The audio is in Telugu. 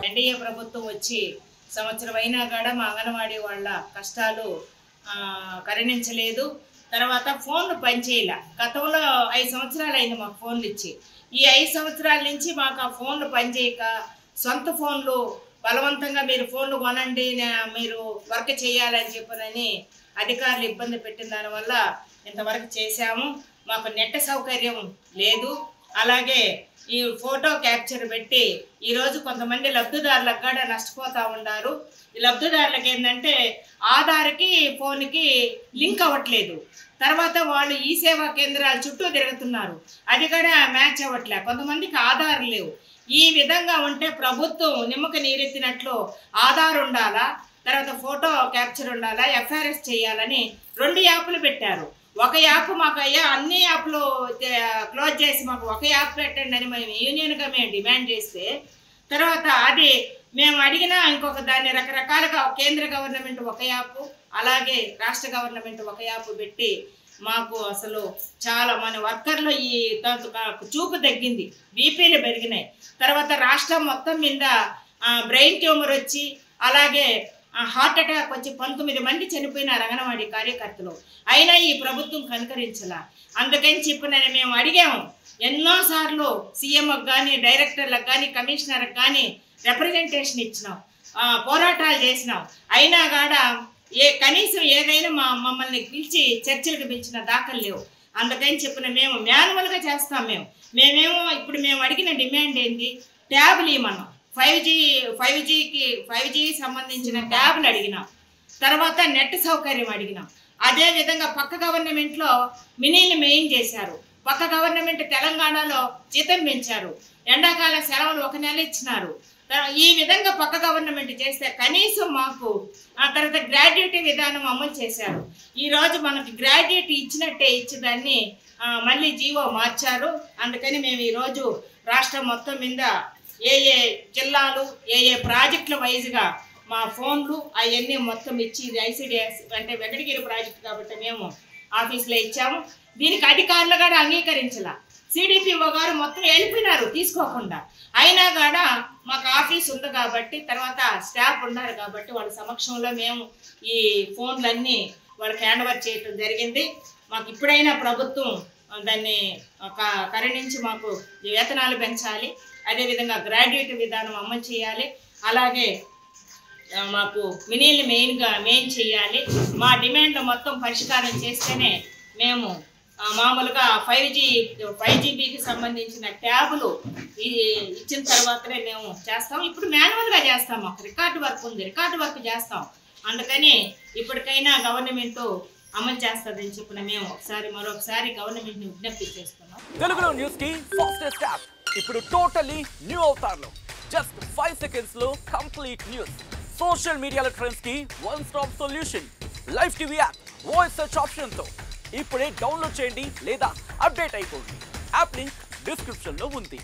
ఎన్డీఏ ప్రభుత్వం వచ్చి సంవత్సరం అయినా కూడా మా అంగన్వాడీ వాళ్ళ కష్టాలు కరుణించలేదు. తర్వాత ఫోన్లు పనిచేయాల. గతంలో 5 సంవత్సరాలు అయింది మాకు ఫోన్లు ఇచ్చి. ఈ 5 సంవత్సరాల నుంచి మాకు ఆ ఫోన్లు పనిచేయక సొంత ఫోన్లు బలవంతంగా మీరు ఫోన్లు కొనండి, మీరు వర్క్ చేయాలని చెప్పనని అధికారులు ఇబ్బంది పెట్టిన దానివల్ల ఇంతవరకు చేశాము. మాకు నెట్ సౌకర్యం లేదు. అలాగే ఈ ఫోటో క్యాప్చర్ పెట్టి ఈరోజు కొంతమంది లబ్ధిదారులకు కూడా నష్టపోతూ ఉన్నారు. ఈ లబ్ధిదారులకు ఏంటంటే ఆధార్కి ఫోన్కి లింక్ అవ్వట్లేదు. తర్వాత వాళ్ళు ఈ సేవా కేంద్రాల చుట్టూ తిరుగుతున్నారు, అది కూడా మ్యాచ్ అవ్వట్లే. కొంతమందికి ఆధార్ లేవు. ఈ విధంగా ఉంటే ప్రభుత్వం నిమ్మక నీరెత్తినట్లు ఆధార్ ఉండాలా, తర్వాత ఫోటో క్యాప్చర్ ఉండాలా, ఎఫ్ఆర్ఎస్ చేయాలని 2 యాప్లు పెట్టారు. ఒక యాప్ మాకు అయ్యా అన్ని యాప్లు క్లోజ్ చేసి మాకు ఒక యాప్ పెట్టండి అని మేము యూనియన్గా మేము డిమాండ్ చేస్తే, తర్వాత అది మేము అడిగినా ఇంకొక దాన్ని రకరకాలుగా కేంద్ర గవర్నమెంట్ ఒక యాప్, అలాగే రాష్ట్ర గవర్నమెంట్ ఒక యాప్ పెట్టి మాకు అసలు చాలా మన వర్కర్లు ఈ చూపు తగ్గింది, బీపీలు పెరిగినాయి. తర్వాత రాష్ట్రం మొత్తం మీద బ్రెయిన్ ట్యూమర్ వచ్చి అలాగే హార్ట్ అటాక్ వచ్చి 19 మంది చనిపోయినారు అంగన్వాడీ కార్యకర్తలు. అయినా ఈ ప్రభుత్వం కనుకరించలా. అందుకని చెప్పినని మేము అడిగాము ఎన్నోసార్లు. సీఎంకి కానీ, డైరెక్టర్లకు కానీ, కమిషనర్కి కానీ రిప్రజెంటేషన్ ఇచ్చినాం, పోరాటాలు చేసినాం. అయినా కూడా కనీసం ఏదైనా మమ్మల్ని పిలిచి చర్చలకు పిలిచిన దాఖలు లేవు. అందుకని చెప్పిన మేము మాన్యువల్గా చేస్తాం. మేమేమో ఇప్పుడు మేము అడిగిన డిమాండ్ ఏంటి, ట్యాబ్లు ఇవ్వమన్నాం. 5G సంబంధించిన ట్యాబ్లు అడిగినాం. తర్వాత నెట్ సౌకర్యం అడిగినాం. అదేవిధంగా పక్క గవర్నమెంట్లో మినీలు మెయిన్ చేశారు. పక్క గవర్నమెంట్ తెలంగాణలో జీతం పెంచారు. ఎండాకాల సెలవులు 1 నెల ఇచ్చినారు. ఈ విధంగా పక్క గవర్నమెంట్ చేస్తే కనీసం మాకు ఆ తర్వాత గ్రాడ్యుయేటీ విధానం అమలు చేశారు. ఈరోజు మనకి గ్రాడ్యుయేటీ ఇచ్చినట్టే ఇచ్చేదాన్ని మళ్ళీ జీవో మార్చారు. అందుకని మేము ఈరోజు రాష్ట్రం మొత్తం మీద ఏ జిల్లాలు ఏ ప్రాజెక్టుల వైజ్గా మా ఫోన్లు అవన్నీ మొత్తం ఇచ్చి ఐసిడిఎస్ అంటే వెంకటగిరి ప్రాజెక్ట్ కాబట్టి మేము ఆఫీస్లో ఇచ్చాము. దీనికి అధికారులు కూడా అంగీకరించాల. సిడిపిఓ గారు మొత్తం వెళ్ళిపోయినారు తీసుకోకుండా. అయినా కూడా మాకు ఆఫీస్ ఉంది కాబట్టి, తర్వాత స్టాఫ్ ఉన్నారు కాబట్టి వాళ్ళ సమక్షంలో మేము ఈ ఫోన్లన్నీ వాళ్ళకి హ్యాండ్ ఓవర్ చేయటం జరిగింది. మాకు ఇప్పుడైనా ప్రభుత్వం దాన్ని కరుణించి మాకు వేతనాలు పెంచాలి, అదేవిధంగా గ్రాడ్యుయేట్ విధానం అమలు చేయాలి, అలాగే మాకు మినీలు మెయిన్ చేయాలి. మా డిమాండ్లు మొత్తం పరిష్కారం చేస్తేనే మేము మామూలుగా 5Gకి సంబంధించిన ట్యాబులు ఇచ్చిన తర్వాతనే మేము చేస్తాం. ఇప్పుడు మాన్యువల్గా చేస్తాం, మాకు రికార్డు వర్క్ ఉంది, రికార్డు వర్క్ చేస్తాం. అందుకని ఇప్పటికైనా గవర్నమెంట్ అమలు చేస్తుందని చెప్పిన మేము మరొకసారి గవర్నమెంట్ని విజ్ఞప్తి చేస్తున్నాం. తెలుగులో న్యూస్ కి ఫాస్టెస్ట్ యాప్ ఇప్పుడు టోటల్లీ న్యూ అవతార్లో జస్ట్ 5 సెకండ్స్ లో కంప్లీట్ న్యూస్, సోషల్ మీడియాల ట్రెండ్స్ కి 1 stop solution, live TV app, voice search option తో ఇప్పుడే డౌన్లోడ్ చేయండి లేదా అప్డేట్ అయిపోండి. యాప్ లింక్ డిస్క్రిప్షన్ లో ఉంది.